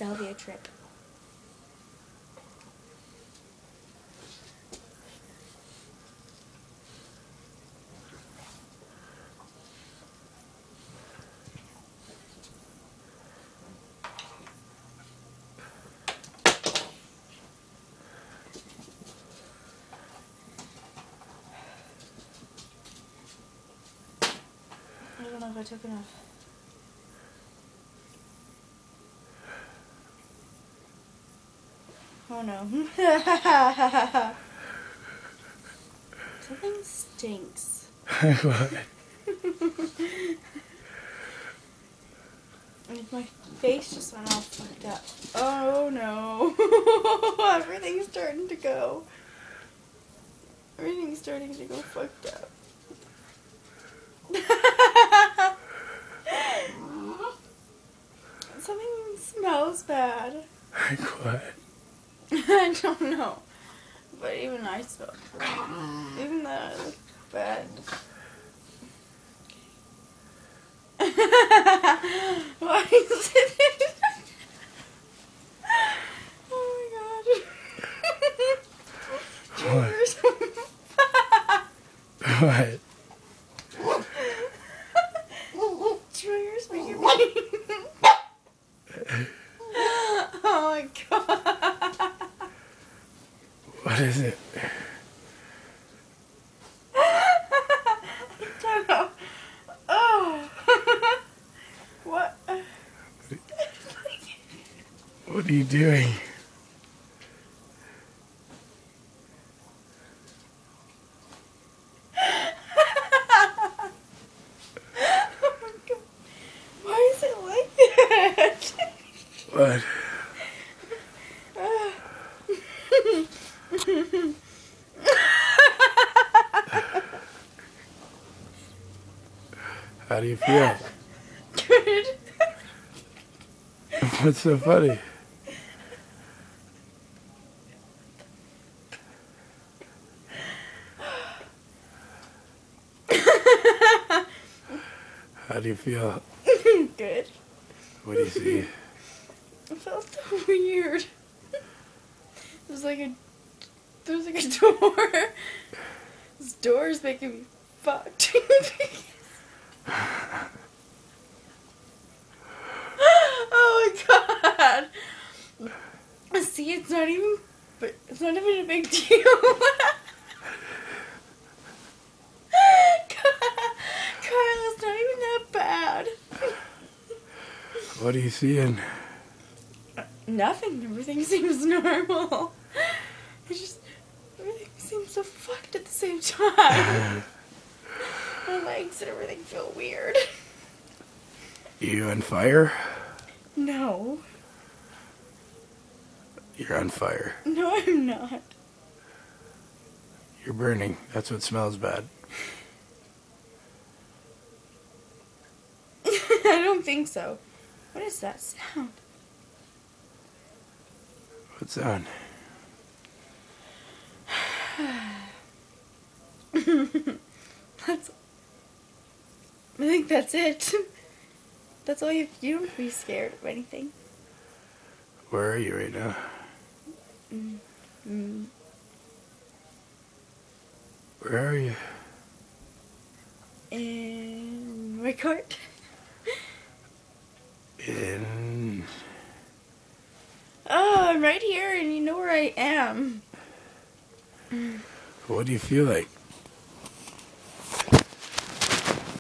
salvia trip. I don't know if I took enough. Oh no. Something stinks. What? My face just went all fucked up. Oh no. Everything's starting to go. Everything's starting to go fucked up. Something smells bad. Like what? I don't know. But even I smell. Even that I look bad. Why is it? Oh my god. What? Triggers making me. Oh my god. What is it? I don't know. Oh. What? What are you doing? Why is it like that? What? How do you feel? Good. What's so funny? How do you feel? Good. What do you see? It felt so weird. There's like a door. This door is making me fucked. Oh my god. See, it's not even a big deal. Kyle, it's not even that bad. What are you seeing? Nothing. Everything seems normal. Everything seems so fucked at the same time. My legs and everything feel weird. You on fire? No. You're on fire. No, I'm not. You're burning. That's what smells bad. I don't think so. What is that sound? What's on? I think that's it. That's all you don't be scared of anything. Where are you right now? Where are you? In my court. In... Oh, I'm right here and you know where I am. What do you feel like?